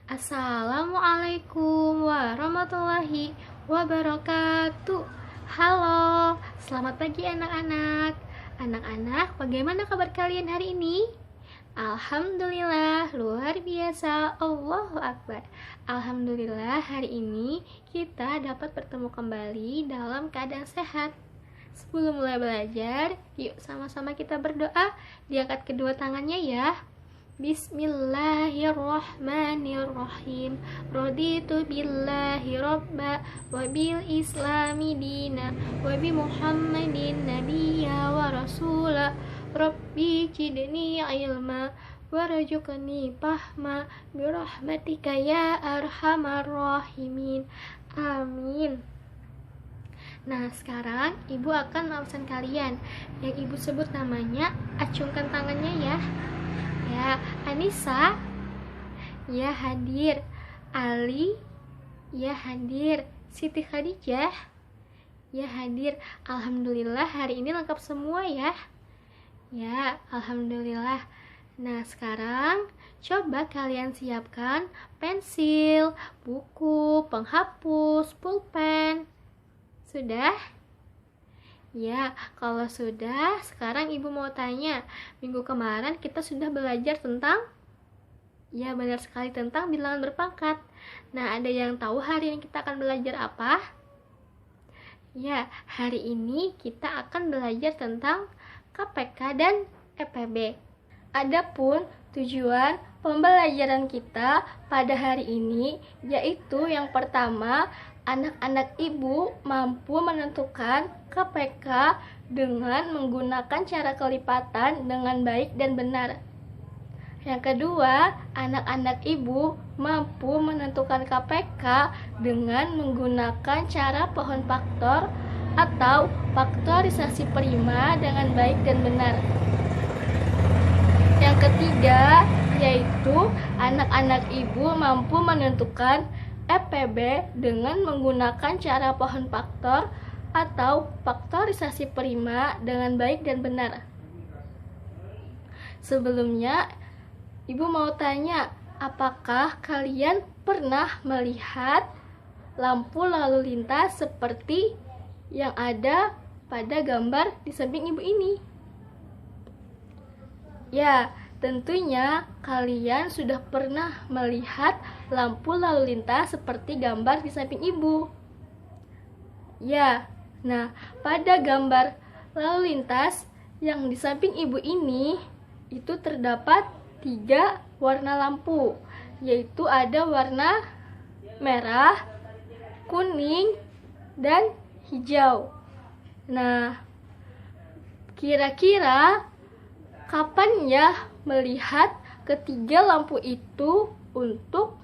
Assalamualaikum warahmatullahi wabarakatuh. Halo, selamat pagi anak-anak. Anak-anak, bagaimana kabar kalian hari ini? Alhamdulillah, luar biasa. Allahu Akbar. Alhamdulillah, hari ini kita dapat bertemu kembali dalam keadaan sehat. Sebelum mulai belajar, yuk sama-sama kita berdoa. Diangkat kedua tangannya ya. Bismillahirrahmanirrahim. Raditu billahi robba wa bil islami dina wa bi muhammadin nabiyya wa rasula. Rabbi zidni ilma warzuqni fahma birahmatika ya arhamar rahimin. Amin. Nah, sekarang ibu akan mengabsen kalian. Yang ibu sebut namanya, acungkan tangannya ya. Ya, Anissa, ya hadir. Ali, ya hadir. Siti Khadijah, ya hadir. Alhamdulillah hari ini lengkap semua ya. Ya, alhamdulillah. Nah, sekarang coba kalian siapkan pensil, buku, penghapus, pulpen. Sudah? Ya, kalau sudah, sekarang ibu mau tanya, minggu kemarin kita sudah belajar tentang, ya benar sekali, tentang bilangan berpangkat. Nah, ada yang tahu hari ini kita akan belajar apa? Ya, hari ini kita akan belajar tentang KPK dan EPB. Adapun tujuan pembelajaran kita pada hari ini yaitu yang pertama, anak-anak ibu mampu menentukan KPK dengan menggunakan cara kelipatan dengan baik dan benar. Yang kedua, anak-anak ibu mampu menentukan KPK dengan menggunakan cara pohon faktor atau faktorisasi prima dengan baik dan benar. Yang ketiga, yaitu anak-anak ibu mampu menentukan EPB dengan menggunakan cara pohon faktor atau faktorisasi prima dengan baik dan benar. Sebelumnya, ibu mau tanya, apakah kalian pernah melihat lampu lalu lintas seperti yang ada pada gambar di samping ibu ini? Ya, tentunya kalian sudah pernah melihat lampu lalu lintas seperti gambar di samping ibu. Ya, nah pada gambar lalu lintas yang di samping ibu ini itu terdapat 3 warna lampu, yaitu ada warna merah, kuning, dan hijau. Nah, kira-kira kapan ya melihat ketiga lampu itu untuk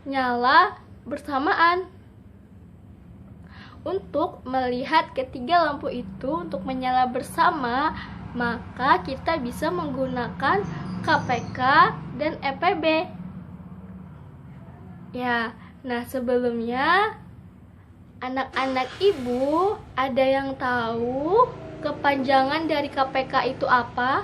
nyala bersamaan? Untuk melihat ketiga lampu itu untuk menyala bersama, maka kita bisa menggunakan KPK dan EPB. Ya, nah sebelumnya anak-anak ibu ada yang tahu kepanjangan dari KPK itu apa?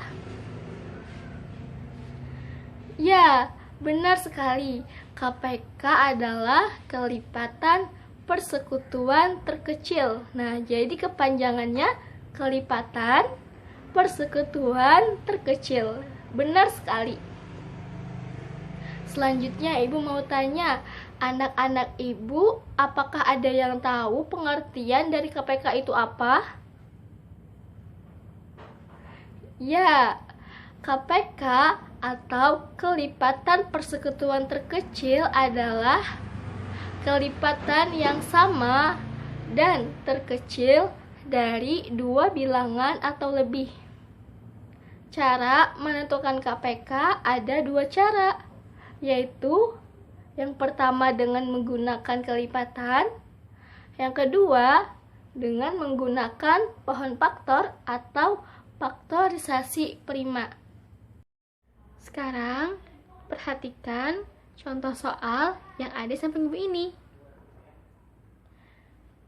Ya, benar sekali. KPK adalah kelipatan persekutuan terkecil. Nah, jadi kepanjangannya kelipatan persekutuan terkecil. Benar sekali. Selanjutnya ibu mau tanya, anak-anak ibu apakah ada yang tahu pengertian dari KPK itu apa? Ya, KPK atau kelipatan persekutuan terkecil adalah kelipatan yang sama dan terkecil dari 2 bilangan atau lebih. Cara menentukan KPK ada 2 cara, yaitu yang pertama dengan menggunakan kelipatan, yang kedua dengan menggunakan pohon faktor atau faktorisasi prima. Sekarang perhatikan contoh soal yang ada di samping ibu ini.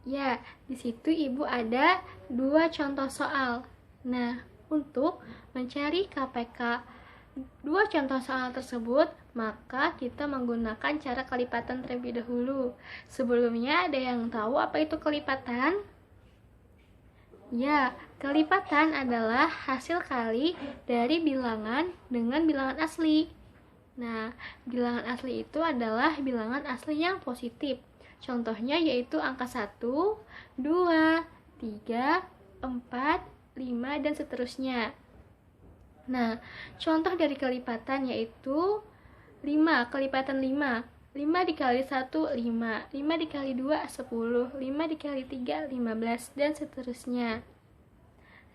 Ya, di situ ibu ada 2 contoh soal. Nah, untuk mencari KPK 2 contoh soal tersebut, maka kita menggunakan cara kelipatan terlebih dahulu. Sebelumnya, ada yang tahu apa itu kelipatan? Ya, kelipatan adalah hasil kali dari bilangan dengan bilangan asli. Nah, bilangan asli itu adalah bilangan asli yang positif. Contohnya yaitu angka 1, 2, 3, 4, 5, dan seterusnya. Nah, contoh dari kelipatan yaitu 5, kelipatan 5. 5 dikali 1, 5. 5 dikali 2, 10. 5 dikali 3, 15, dan seterusnya.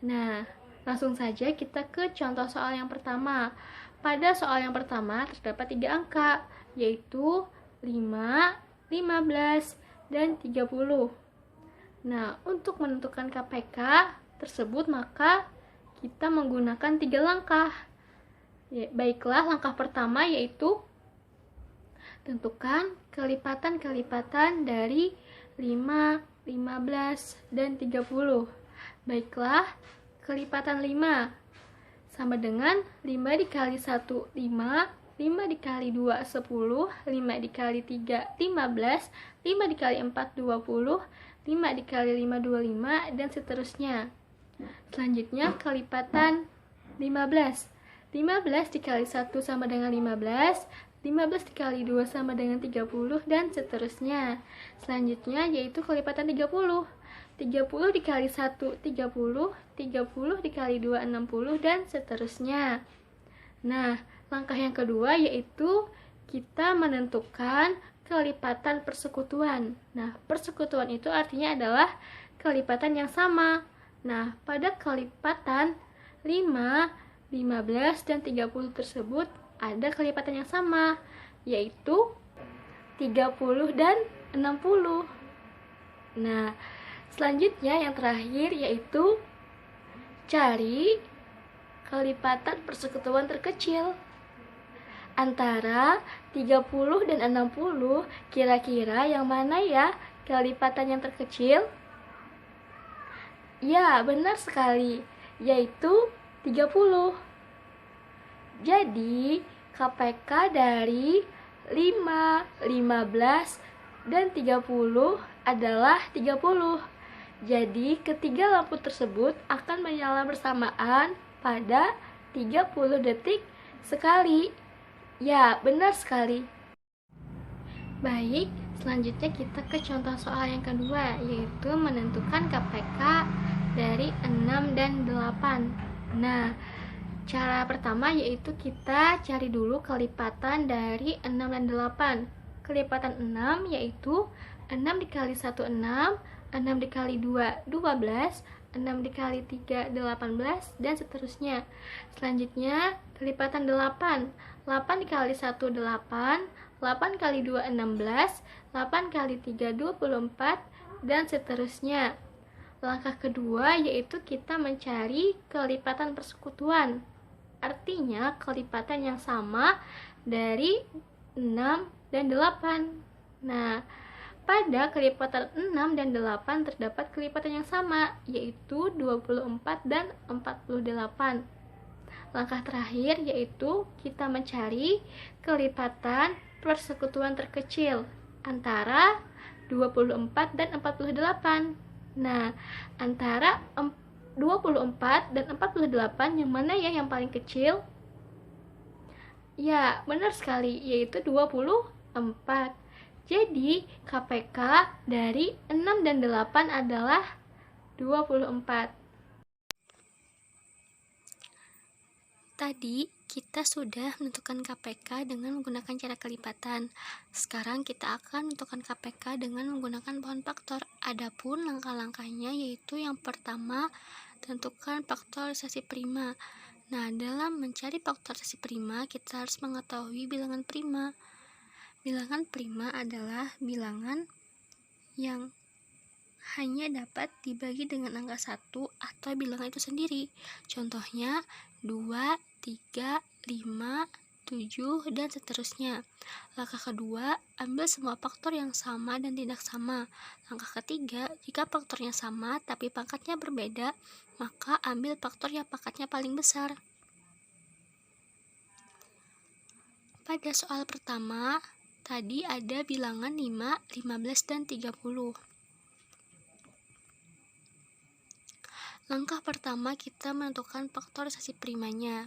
Nah, langsung saja kita ke contoh soal yang pertama. Pada soal yang pertama terdapat 3 angka, yaitu 5, 15, dan 30. Nah, untuk menentukan KPK tersebut maka kita menggunakan 3 langkah. Baiklah, langkah pertama yaitu tentukan kelipatan-kelipatan dari 5, 15, dan 30. Baiklah, kelipatan 5 sama dengan 5 dikali 1, 5, 5 dikali 2, 10, 5 dikali 3, 15, 5 dikali 4, 20, 5 dikali 5, 25, dan seterusnya. Selanjutnya, kelipatan 15. 15 dikali 1 sama dengan 15, 15 dikali 2 sama dengan 30, dan seterusnya. Selanjutnya yaitu kelipatan 30. 30 dikali 1, 30, 30 dikali 2, 60, dan seterusnya. Nah, langkah yang kedua yaitu kita menentukan kelipatan persekutuan. Nah, persekutuan itu artinya adalah kelipatan yang sama. Nah, pada kelipatan 5, 15, dan 30 tersebut ada kelipatan yang sama, yaitu 30 dan 60. Nah, selanjutnya yang terakhir yaitu cari kelipatan persekutuan terkecil. Antara 30 dan 60, kira-kira yang mana ya kelipatan yang terkecil? Ya, benar sekali, yaitu 30. Jadi, KPK dari 5, 15, dan 30 adalah 30. Jadi, ketiga lampu tersebut akan menyala bersamaan pada 30 detik sekali. Ya, benar sekali. Baik, selanjutnya kita ke contoh soal yang kedua, yaitu menentukan KPK dari 6 dan 8. Nah, cara pertama yaitu kita cari dulu kelipatan dari 6 dan 8. Kelipatan 6 yaitu 6 dikali 1, 6, 6 dikali 2, 12, 6 dikali 3, 18, dan seterusnya. Selanjutnya, kelipatan 8. 8 dikali 1, 8, 8 kali 2, 16, 8 kali 3, 24, dan seterusnya. Langkah kedua yaitu kita mencari kelipatan persekutuan. Artinya kelipatan yang sama dari 6 dan 8. Nah, pada kelipatan 6 dan 8 terdapat kelipatan yang sama, yaitu 24 dan 48. Langkah terakhir yaitu kita mencari kelipatan persekutuan terkecil antara 24 dan 48. Nah, antara 24 dan 48 yang mana ya yang paling kecil? Ya, benar sekali, yaitu 24. Jadi, KPK dari 6 dan 8 adalah 24. Tadi kita sudah menentukan KPK dengan menggunakan cara kelipatan. Sekarang kita akan menentukan KPK dengan menggunakan pohon faktor. Adapun langkah-langkahnya yaitu yang pertama, tentukan faktorisasi prima. Nah, dalam mencari faktorisasi prima, kita harus mengetahui bilangan prima. Bilangan prima adalah bilangan yang hanya dapat dibagi dengan angka 1 atau bilangan itu sendiri. Contohnya 2, 3, 5, 7, dan seterusnya. Langkah kedua, ambil semua faktor yang sama dan tidak sama. Langkah ketiga, jika faktornya sama tapi pangkatnya berbeda, maka ambil faktor yang pangkatnya paling besar. Pada soal pertama, tadi ada bilangan 5, 15, dan 30. Langkah pertama kita menentukan faktorisasi primanya.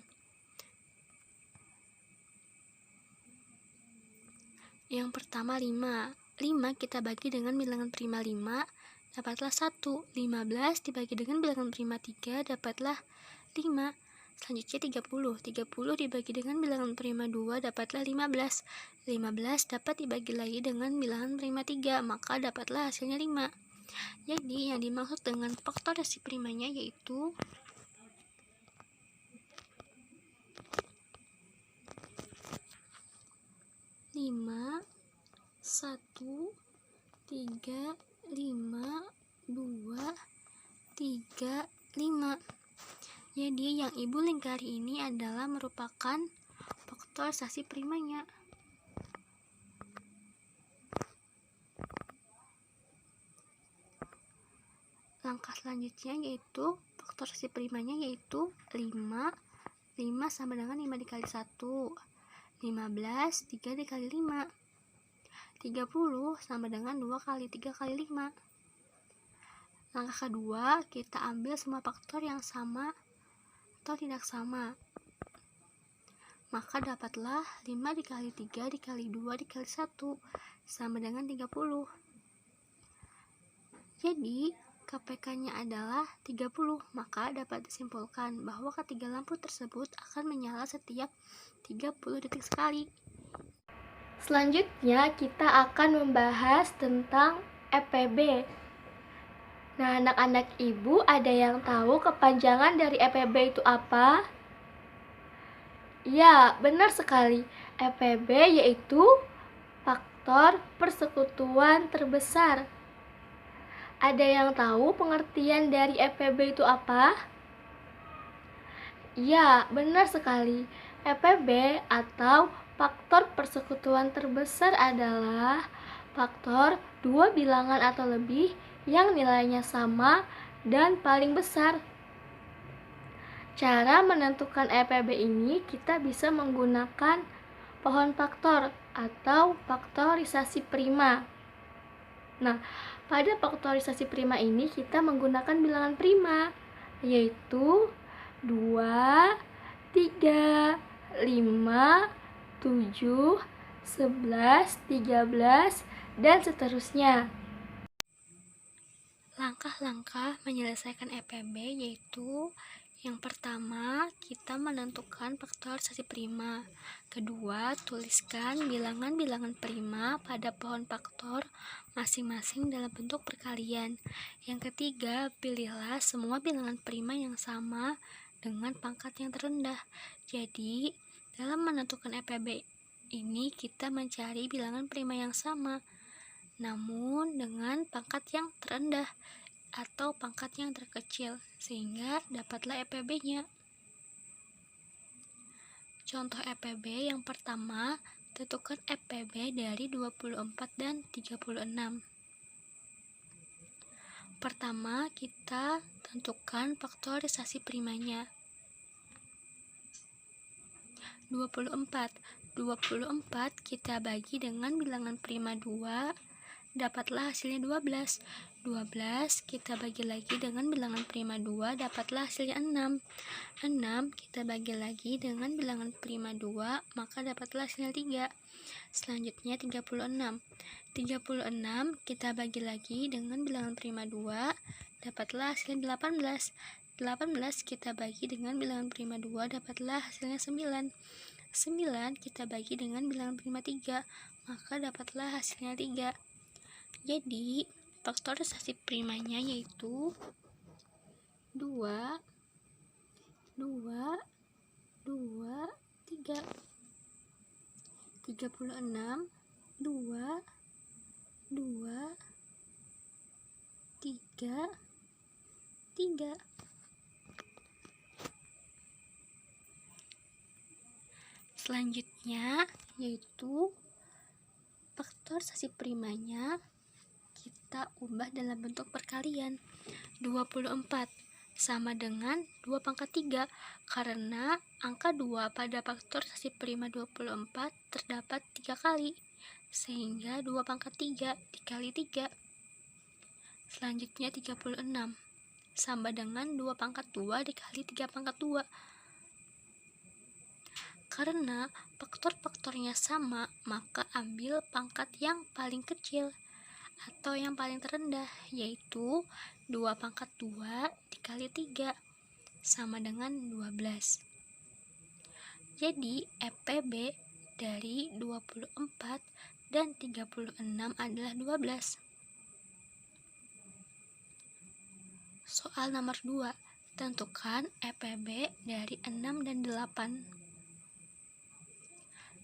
Yang pertama 5. 5 kita bagi dengan bilangan prima 5, dapatlah 1. 15 dibagi dengan bilangan prima 3, dapatlah 5. Selanjutnya 30. 30 dibagi dengan bilangan prima 2, dapatlah 15. 15 dapat dibagi lagi dengan bilangan prima 3, maka dapatlah hasilnya 5. Jadi yang dimaksud dengan faktorisasi primanya yaitu 5, 1, 3, 5, 2, 3, 5. Jadi yang ibu lingkari ini adalah merupakan faktorisasi primanya. Langkah selanjutnya yaitu faktorisasi primanya yaitu 5. 5 sama dengan 5 dikali 1. 15 3 dikali 5. 30 sama dengan 2 kali 3 kali 5. Langkah kedua, kita ambil semua faktor yang sama atau tidak sama. Maka dapatlah 5 dikali 3 dikali 2 dikali 1 sama dengan 30. Jadi KPK-nya adalah 30, maka dapat disimpulkan bahwa ketiga lampu tersebut akan menyala setiap 30 detik sekali. Selanjutnya kita akan membahas tentang EPB. Nah, anak-anak ibu ada yang tahu kepanjangan dari EPB itu apa? Ya, benar sekali. EPB yaitu faktor persekutuan terbesar. Ada yang tahu pengertian dari EPB itu apa? Ya, benar sekali. EPB atau faktor persekutuan terbesar adalah faktor dua bilangan atau lebih yang nilainya sama dan paling besar. Cara menentukan EPB ini kita bisa menggunakan pohon faktor atau faktorisasi prima. Nah, pada faktorisasi prima ini kita menggunakan bilangan prima, yaitu 2, 3, 5, 7, 11, 13, dan seterusnya. Langkah-langkah menyelesaikan EPB yaitu yang pertama, kita menentukan faktorisasi prima. Kedua, tuliskan bilangan-bilangan prima pada pohon faktor masing-masing dalam bentuk perkalian. Yang ketiga, pilihlah semua bilangan prima yang sama dengan pangkat yang terendah. Jadi, dalam menentukan EPB ini kita mencari bilangan prima yang sama, namun dengan pangkat yang terendah atau pangkat yang terkecil, sehingga dapatlah EPB-nya. Contoh EPB yang pertama, tentukan EPB dari 24 dan 36. Pertama, kita tentukan faktorisasi primanya. 24 kita bagi dengan bilangan prima 2, dapatlah hasilnya 12. 12 kita bagi lagi dengan bilangan prima 2, dapatlah hasilnya 6. 6 kita bagi lagi dengan bilangan prima 2, maka dapatlah hasilnya 3. Selanjutnya 36. 36 kita bagi lagi dengan bilangan prima 2, dapatlah hasilnya 18. 18 kita bagi dengan bilangan prima 2, dapatlah hasilnya 9. 9 kita bagi dengan bilangan prima 3, maka dapatlah hasilnya 3. Jadi, faktorisasi primanya yaitu 2, 2, 2, 3. 36, 2, 2, 3, 3. Selanjutnya yaitu faktorisasi primanya kita ubah dalam bentuk perkalian. 24 sama dengan 2 pangkat 3, karena angka 2 pada faktorisasi prima 24 terdapat 3 kali, sehingga 2 pangkat 3 dikali 3. Selanjutnya 36, sama dengan 2 pangkat 2 dikali 3 pangkat 2. Karena faktor-faktornya sama, maka ambil pangkat yang paling kecil atau yang paling terendah, yaitu 2 pangkat 2 dikali 3, sama dengan 12. Jadi, EPB dari 24 dan 36 adalah 12. Soal nomor 2, tentukan EPB dari 6 dan 8.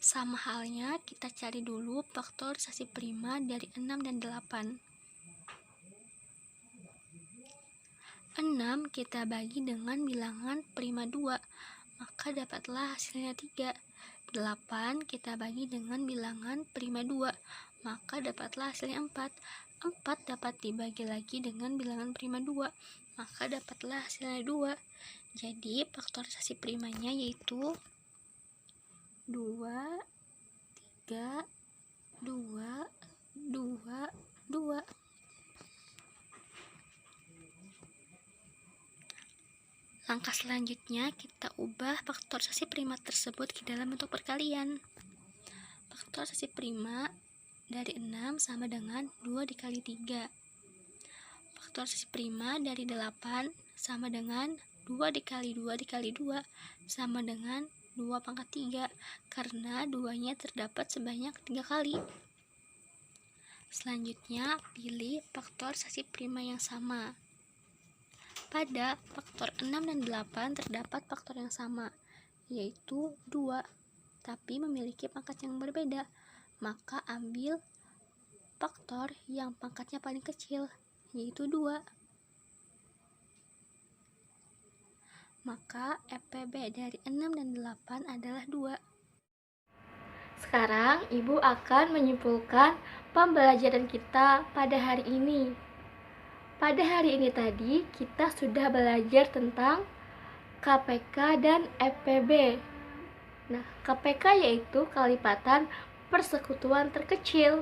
Sama halnya, kita cari dulu faktorisasi prima dari 6 dan 8. 6 kita bagi dengan bilangan prima 2, maka dapatlah hasilnya 3. 8 kita bagi dengan bilangan prima 2, maka dapatlah hasilnya 4. 4 dapat dibagi lagi dengan bilangan prima 2, maka dapatlah hasilnya 2. Jadi faktorisasi primanya yaitu 2, 3, 2, 2, 2. Langkah selanjutnya, kita ubah faktorisasi prima tersebut ke dalam bentuk perkalian. Faktorisasi prima dari 6 sama dengan 2 dikali 3. Faktorisasi prima dari 8 sama dengan 2 dikali 2 dikali 2, sama dengan 2 pangkat 3, karena 2-nya terdapat sebanyak 3 kali. Selanjutnya, pilih faktorisasi prima yang sama. Pada faktor 6 dan 8 terdapat faktor yang sama, yaitu 2, tapi memiliki pangkat yang berbeda. Maka ambil faktor yang pangkatnya paling kecil, yaitu 2. Maka EPB dari 6 dan 8 adalah 2. Sekarang Ibu akan menyimpulkan pembelajaran kita pada hari ini. Pada hari ini tadi kita sudah belajar tentang KPK dan EPB. Nah, KPK yaitu kelipatan persekutuan terkecil.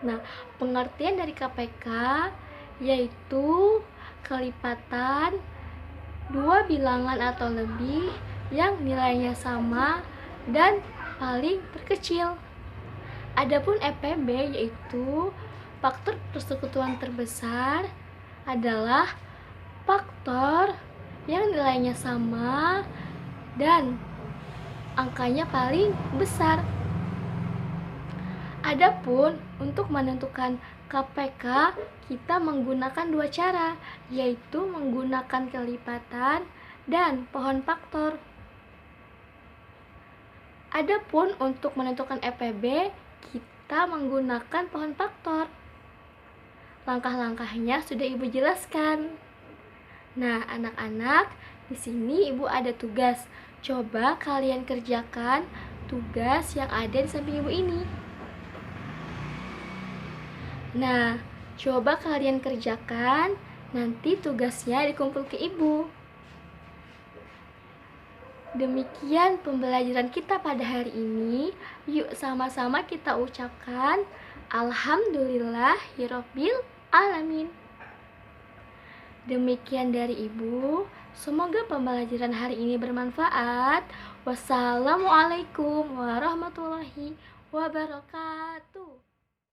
Nah, pengertian dari KPK yaitu kelipatan dua bilangan atau lebih yang nilainya sama dan paling terkecil. Adapun EPB yaitu faktor persekutuan terbesar adalah faktor yang nilainya sama dan angkanya paling besar. Adapun untuk menentukan KPK, kita menggunakan dua cara, yaitu menggunakan kelipatan dan pohon faktor. Adapun untuk menentukan EPB, kita menggunakan pohon faktor. Langkah-langkahnya sudah Ibu jelaskan. Nah, anak-anak, di sini Ibu ada tugas. Coba kalian kerjakan tugas yang ada di samping Ibu ini. Nah, coba kalian kerjakan, nanti tugasnya dikumpul ke Ibu. Demikian pembelajaran kita pada hari ini. Yuk sama-sama kita ucapkan Alhamdulillahirabbil alamin. Demikian dari Ibu. Semoga pembelajaran hari ini bermanfaat. Wassalamualaikum warahmatullahi wabarakatuh.